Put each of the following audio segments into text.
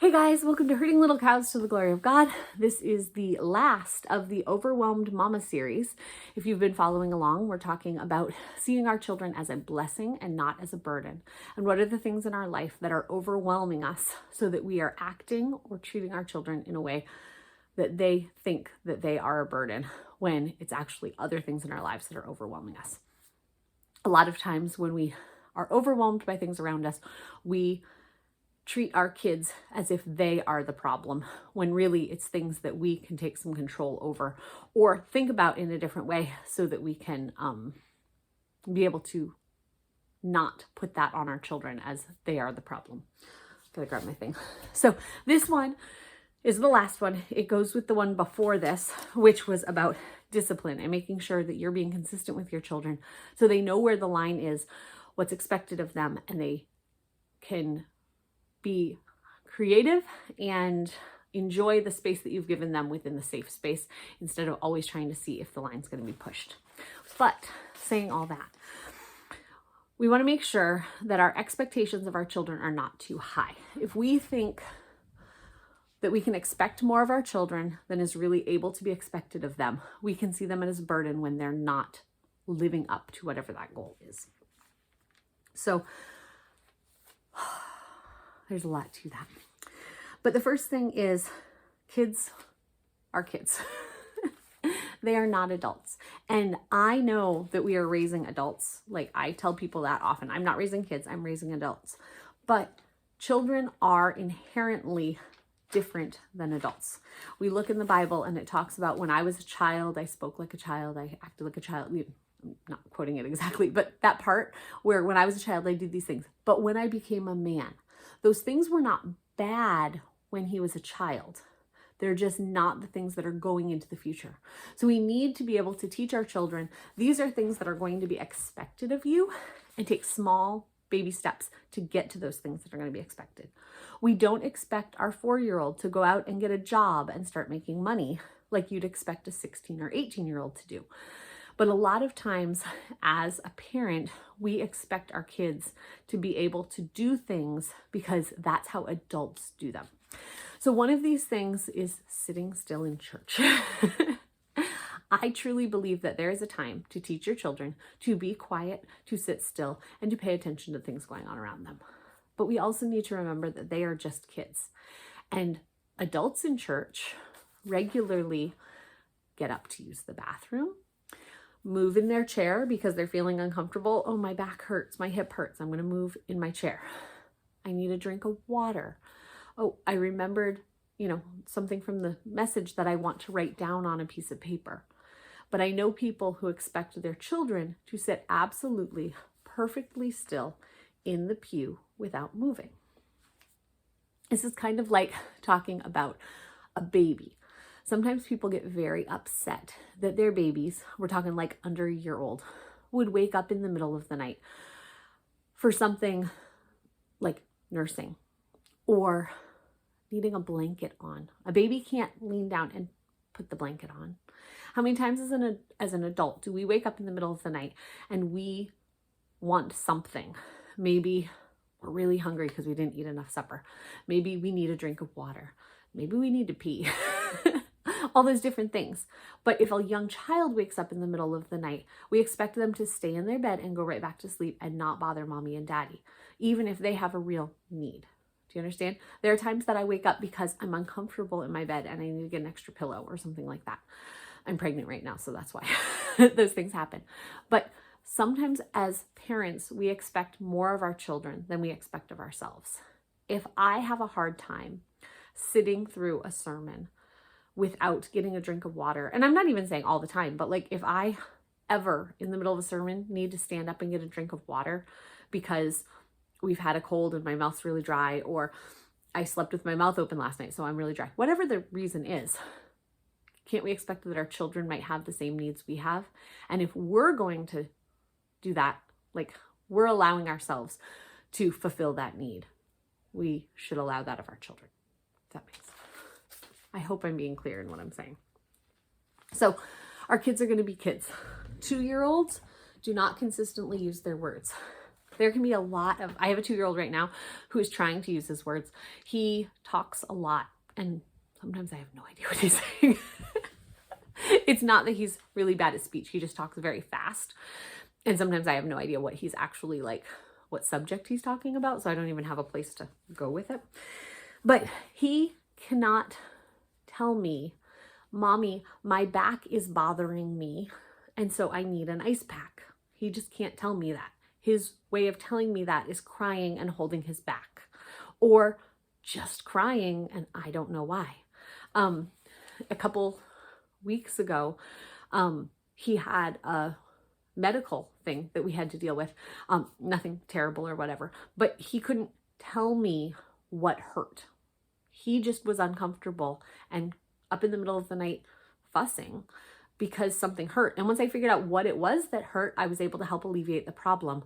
Hey guys, welcome to Herding Little Cows to the Glory of God. This is the last of the Overwhelmed Mama series. If you've been following along, we're talking about seeing our children as a blessing and not as a burden. And what are the things in our life that are overwhelming us so that we are acting or treating our children in a way that they think that they are a burden when it's actually other things in our lives that are overwhelming us. A lot of times when we are overwhelmed by things around us, we treat our kids as if they are the problem, when really it's things that we can take some control over or think about in a different way so that we can be able to not put that on our children as they are the problem. Gotta grab my thing. So this one is the last one. It goes with the one before this, which was about discipline and making sure that you're being consistent with your children so they know where the line is, what's expected of them, and they can be creative and enjoy the space that you've given them within the safe space instead of always trying to see if the line's going to be pushed. But saying all that, we want to make sure that our expectations of our children are not too high. If we think that we can expect more of our children than is really able to be expected of them, we can see them as a burden when they're not living up to whatever that goal is. So there's a lot to that. But the first thing is kids are kids. They are not adults. And I know that we are raising adults. Like I tell people that often. I'm not raising kids, I'm raising adults. But children are inherently different than adults. We look in the Bible and it talks about when I was a child, I spoke like a child, I acted like a child. I'm not quoting it exactly, but that part where when I was a child, I did these things. But when I became a man, those things were not bad when he was a child. They're just not the things that are going into the future. So we need to be able to teach our children, these are things that are going to be expected of you, and take small baby steps to get to those things that are going to be expected. We don't expect our 4-year-old to go out and get a job and start making money like you'd expect a 16 or 18-year-old to do. But a lot of times as a parent, we expect our kids to be able to do things because that's how adults do them. So one of these things is sitting still in church. I truly believe that there is a time to teach your children to be quiet, to sit still, and to pay attention to things going on around them. But we also need to remember that they are just kids. And adults in church regularly get up to use the bathroom, move in their chair because they're feeling uncomfortable. Oh, my back hurts, my hip hurts, I'm going to move in my chair. I need a drink of water. Oh, I remembered, something from the message that I want to write down on a piece of paper. But I know people who expect their children to sit absolutely perfectly still in the pew without moving. This is kind of like talking about a baby. Sometimes people get very upset that their babies, we're talking like under a year old, would wake up in the middle of the night for something like nursing or needing a blanket on. A baby can't lean down and put the blanket on. How many times as an adult do we wake up in the middle of the night and we want something? Maybe we're really hungry because we didn't eat enough supper. Maybe we need a drink of water. Maybe we need to pee. All those different things. But if a young child wakes up in the middle of the night, we expect them to stay in their bed and go right back to sleep and not bother mommy and daddy, even if they have a real need. Do you understand? There are times that I wake up because I'm uncomfortable in my bed and I need to get an extra pillow or something like that. I'm pregnant right now, so that's why those things happen. But sometimes as parents, we expect more of our children than we expect of ourselves. If I have a hard time sitting through a sermon without getting a drink of water, and I'm not even saying all the time, but like if I ever in the middle of a sermon need to stand up and get a drink of water because we've had a cold and my mouth's really dry, or I slept with my mouth open last night so I'm really dry, whatever the reason is, can't we expect that our children might have the same needs we have? And if we're going to do that, like we're allowing ourselves to fulfill that need, we should allow that of our children. If that makes sense. I hope I'm being clear in what I'm saying. So our kids are going to be kids. 2-year-olds do not consistently use their words. There can be a lot of, I have a 2-year-old right now who is trying to use his words. He talks a lot and sometimes I have no idea what he's saying. It's not that he's really bad at speech. He just talks very fast. And sometimes I have no idea what he's actually like, what subject he's talking about. So I don't even have a place to go with it. But he cannot tell me, Mommy, my back is bothering me, and so I need an ice pack. He just can't tell me that. His way of telling me that is crying and holding his back, or just crying and I don't know why. A couple weeks ago, he had a medical thing that we had to deal with. Nothing terrible or whatever, but he couldn't tell me what hurt. He just was uncomfortable and up in the middle of the night fussing because something hurt. And once I figured out what it was that hurt, I was able to help alleviate the problem.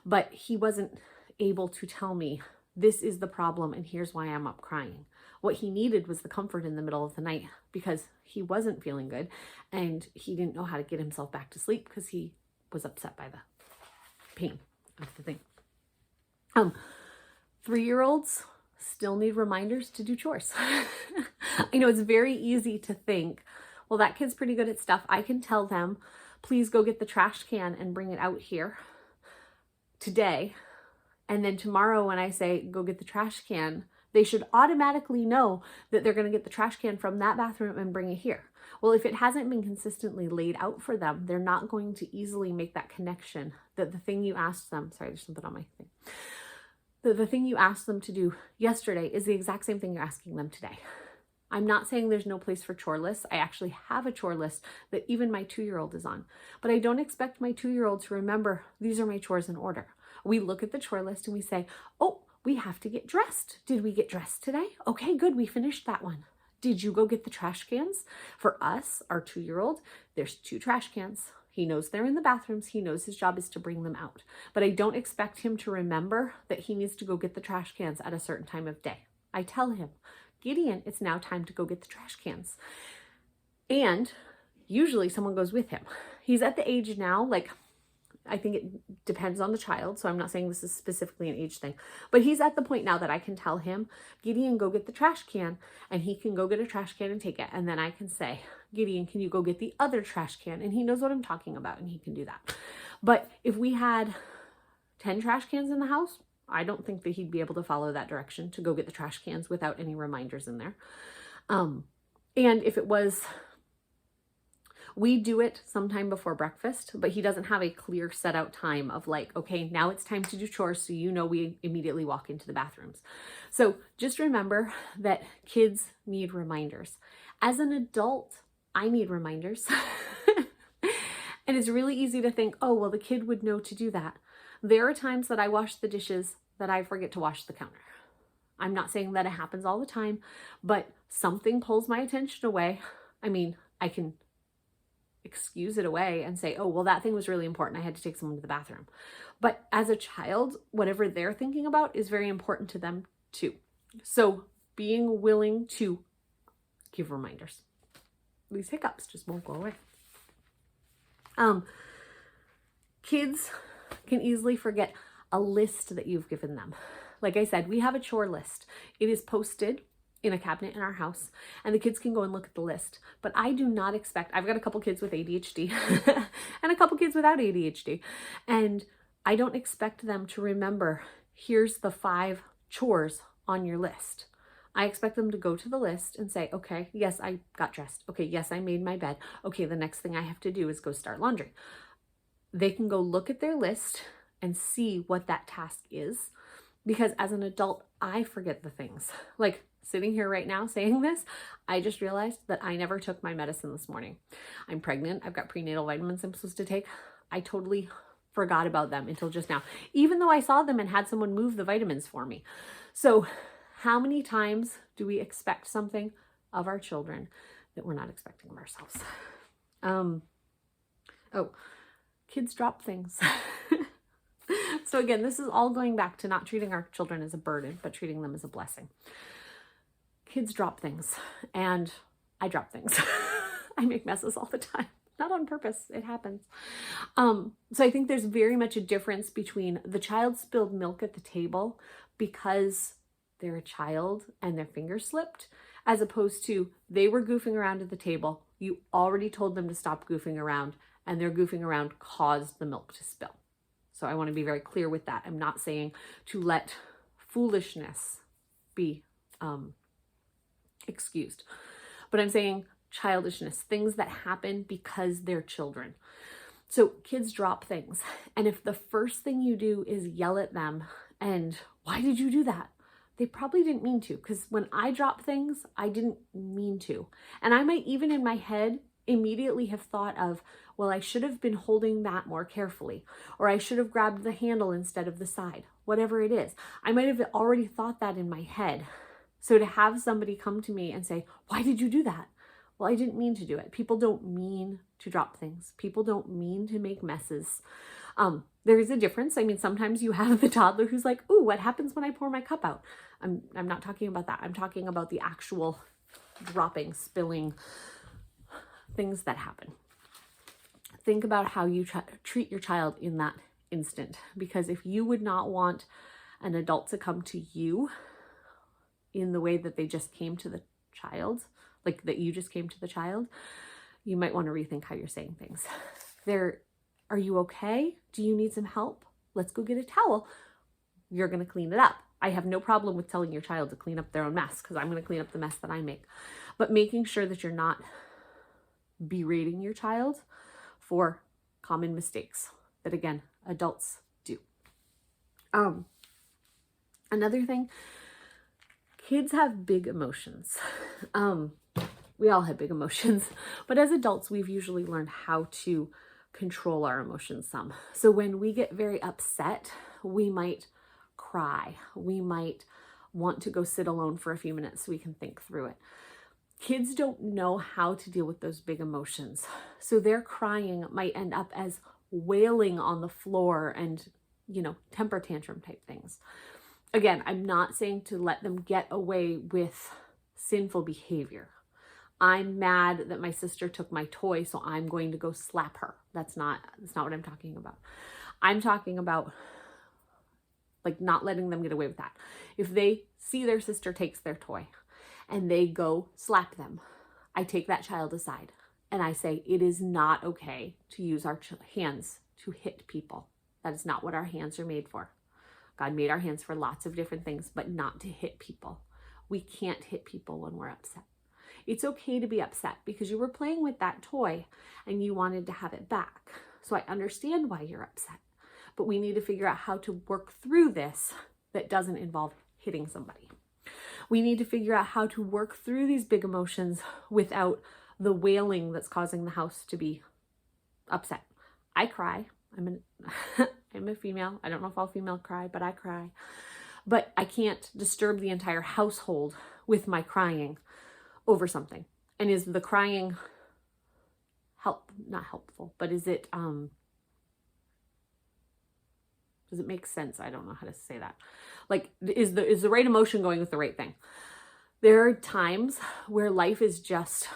But he wasn't able to tell me, this is the problem and here's why I'm up crying. What he needed was the comfort in the middle of the night because he wasn't feeling good and he didn't know how to get himself back to sleep because he was upset by the pain of the thing. 3-year-olds still need reminders to do chores. I know it's very easy to think, well, that kid's pretty good at stuff. I can tell them, please go get the trash can and bring it out here today. And then tomorrow when I say, go get the trash can, they should automatically know that they're going to get the trash can from that bathroom and bring it here. Well, if it hasn't been consistently laid out for them, they're not going to easily make that connection that the thing you asked them, sorry, there's something on my thing. The thing you asked them to do yesterday is the exact same thing you're asking them today. I'm not saying there's no place for chore lists. I actually have a chore list that even my 2-year-old is on. But I don't expect my 2-year-old to remember, these are my chores in order. We look at the chore list and we say, oh, we have to get dressed. Did we get dressed today? Okay, good. We finished that one. Did you go get the trash cans? For us, our 2-year-old, there's 2 trash cans. He knows they're in the bathrooms. He knows his job is to bring them out. But I don't expect him to remember that he needs to go get the trash cans at a certain time of day. I tell him, Gideon, it's now time to go get the trash cans. And usually someone goes with him. He's at the age now, like, I think it depends on the child. So I'm not saying this is specifically an age thing, but he's at the point now that I can tell him, Gideon, go get the trash can, and he can go get a trash can and take it. And then I can say, Gideon, can you go get the other trash can? And he knows what I'm talking about and he can do that. But if we had 10 trash cans in the house, I don't think that he'd be able to follow that direction to go get the trash cans without any reminders in there. And if it was, we do it sometime before breakfast, but he doesn't have a clear set out time of like, okay, now it's time to do chores. So, you know, we immediately walk into the bathrooms. So just remember that kids need reminders. As an adult, I need reminders. And it's really easy to think, oh, well, the kid would know to do that. There are times that I wash the dishes that I forget to wash the counter. I'm not saying that it happens all the time, but something pulls my attention away. I mean, I can excuse it away and say, oh, well, that thing was really important. I had to take someone to the bathroom. But as a child, whatever they're thinking about is very important to them too. So being willing to give reminders. These hiccups just won't go away. Kids can easily forget a list that you've given them. Like I said, we have a chore list. It is posted in a cabinet in our house and the kids can go and look at the list. But I do not expect, I've got a couple kids with ADHD and a couple kids without ADHD. And I don't expect them to remember, here's the 5 chores on your list. I expect them to go to the list and say, okay, yes, I got dressed. Okay, yes, I made my bed. Okay, the next thing I have to do is go start laundry. They can go look at their list and see what that task is. Because as an adult, I forget the things. Like sitting here right now saying this, I just realized that I never took my medicine this morning. I'm pregnant. I've got prenatal vitamins I'm supposed to take. I totally forgot about them until just now, even though I saw them and had someone move the vitamins for me. So how many times do we expect something of our children that we're not expecting of ourselves? Kids drop things. So again, this is all going back to not treating our children as a burden, but treating them as a blessing. Kids drop things and I drop things. I make messes all the time. Not on purpose. It happens. So I think there's very much a difference between the child spilled milk at the table because they're a child and their finger slipped, as opposed to they were goofing around at the table. You already told them to stop goofing around, and their goofing around caused the milk to spill. So I want to be very clear with that. I'm not saying to let foolishness be excused, but I'm saying childishness, things that happen because they're children. So kids drop things, and if the first thing you do is yell at them and why did you do that? They probably didn't mean to, because when I drop things, I didn't mean to. And I might even in my head immediately have thought of, well, I should have been holding that more carefully, or I should have grabbed the handle instead of the side, whatever it is. I might have already thought that in my head. So to have somebody come to me and say, why did you do that? Well, I didn't mean to do it. People don't mean to drop things. People don't mean to make messes. There is a difference. I mean, sometimes you have the toddler who's like, ooh, what happens when I pour my cup out? I'm not talking about that. I'm talking about the actual dropping, spilling things that happen. Think about how you treat your child in that instant, because if you would not want an adult to come to you in the way that they just came to the child, like that you just came to the child, you might want to rethink how you're saying things. Are you okay? Do you need some help? Let's go get a towel. You're going to clean it up. I have no problem with telling your child to clean up their own mess, because I'm going to clean up the mess that I make. But making sure that you're not berating your child for common mistakes that, again, adults do. Another thing, kids have big emotions. We all have big emotions, but as adults, we've usually learned how to control our emotions some. So when we get very upset, we might cry. We might want to go sit alone for a few minutes so we can think through it. Kids don't know how to deal with those big emotions. So their crying might end up as wailing on the floor and, temper tantrum type things. Again, I'm not saying to let them get away with sinful behavior. I'm mad that my sister took my toy, so I'm going to go slap her. That's not what I'm talking about. I'm talking about like not letting them get away with that. If they see their sister takes their toy and they go slap them, I take that child aside and I say, it is not okay to use our hands to hit people. That is not what our hands are made for. God made our hands for lots of different things, but not to hit people. We can't hit people when we're upset. It's okay to be upset because you were playing with that toy and you wanted to have it back. So I understand why you're upset, but we need to figure out how to work through this that doesn't involve hitting somebody. We need to figure out how to work through these big emotions without the wailing that's causing the house to be upset. I cry. I'm a female. I don't know if all female cry, but I cry. But I can't disturb the entire household with my crying over something. And is the crying not helpful, but is it, does it make sense? I don't know how to say that. Like, is the right emotion going with the right thing? There are times where life is just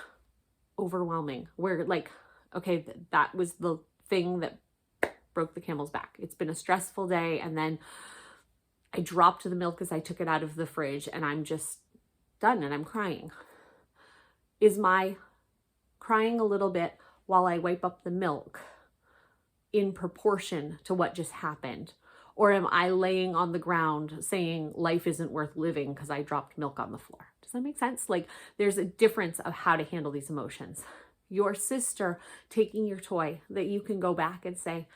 overwhelming, where like, okay, that was the thing that broke the camel's back. It's been a stressful day, and then I dropped the milk as I took it out of the fridge, and I'm just done, and I'm crying. Is my crying a little bit while I wipe up the milk in proportion to what just happened? Or am I laying on the ground saying life isn't worth living because I dropped milk on the floor? Does that make sense? Like, there's a difference of how to handle these emotions. Your sister taking your toy, that you can go back and say,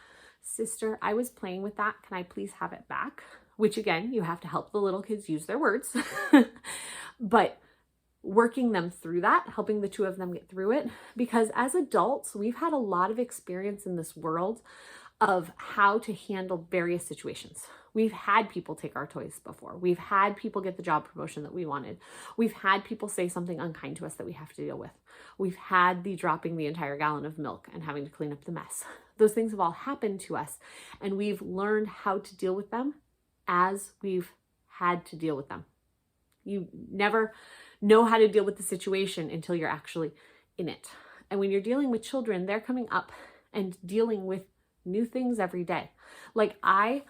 sister, I was playing with that. Can I please have it back? Which again, you have to help the little kids use their words. But working them through that, helping the two of them get through it. Because as adults, we've had a lot of experience in this world of how to handle various situations. We've had people take our toys before. We've had people get the job promotion that we wanted. We've had people say something unkind to us that we have to deal with. We've had the dropping the entire gallon of milk and having to clean up the mess. Those things have all happened to us, and we've learned how to deal with them as we've had to deal with them. You never know how to deal with the situation until you're actually in it. And when you're dealing with children, they're coming up and dealing with new things every day. Like, I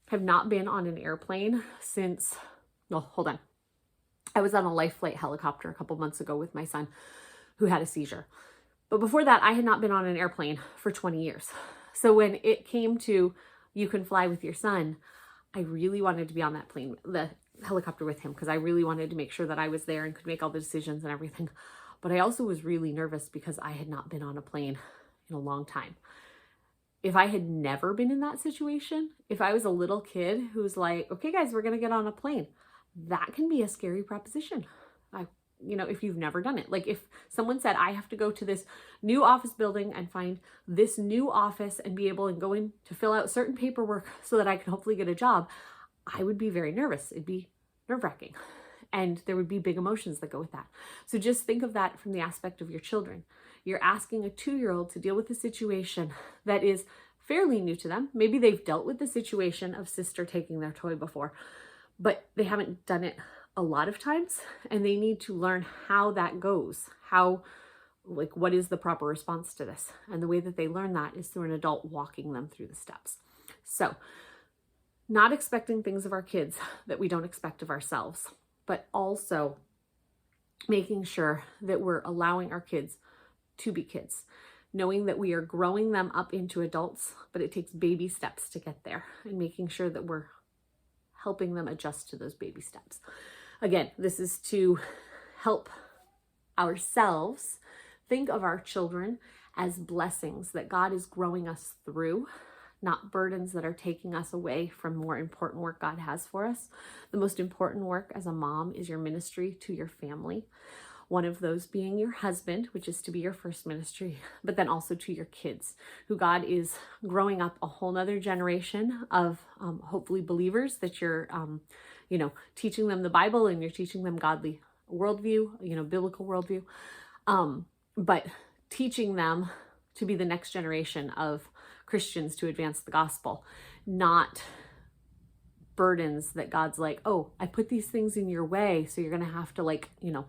have not been on an airplane since, well, hold on. I was on a life flight helicopter a couple months ago with my son who had a seizure. But before that, I had not been on an airplane for 20 years. So when it came to you can fly with your son, I really wanted to be on that plane, the helicopter with him, because I really wanted to make sure that I was there and could make all the decisions and everything. But I also was really nervous because I had not been on a plane in a long time. If I had never been in that situation, if I was a little kid who's like, okay, guys, we're going to get on a plane, that can be a scary proposition. If you've never done it, like if someone said, I have to go to this new office building and find this new office and be able to go in to fill out certain paperwork so that I can hopefully get a job, I would be very nervous. It'd be nerve-wracking. And there would be big emotions that go with that. So just think of that from the aspect of your children. You're asking a 2-year-old to deal with a situation that is fairly new to them. Maybe they've dealt with the situation of sister taking their toy before, but they haven't done it a lot of times, and they need to learn how that goes, what is the proper response to this. And the way that they learn that is through an adult walking them through the steps. So not expecting things of our kids that we don't expect of ourselves, but also making sure that we're allowing our kids to be kids, knowing that we are growing them up into adults, but it takes baby steps to get there, and making sure that we're helping them adjust to those baby steps. Again, this is to help ourselves think of our children as blessings that God is growing us through, not burdens that are taking us away from more important work God has for us. The most important work as a mom is your ministry to your family. One of those being your husband, which is to be your first ministry, but then also to your kids, who God is growing up a whole nother generation of hopefully believers that you're, teaching them the Bible, and you're teaching them godly worldview, biblical worldview, but teaching them to be the next generation of Christians to advance the gospel, not burdens that God's like, oh, I put these things in your way, so you're going to have to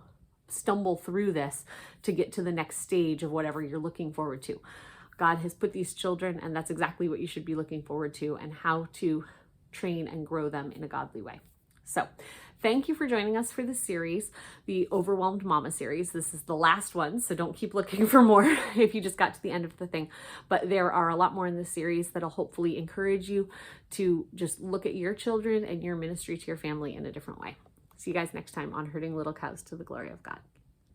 stumble through this to get to the next stage of whatever you're looking forward to. God has put these children, and that's exactly what you should be looking forward to, and how to train and grow them in a godly way. So thank you for joining us for this series, the Overwhelmed Mama series. This is the last one, so don't keep looking for more if you just got to the end of the thing. But there are a lot more in this series that'll hopefully encourage you to just look at your children and your ministry to your family in a different way. See you guys next time on Herding Little Cows to the Glory of God.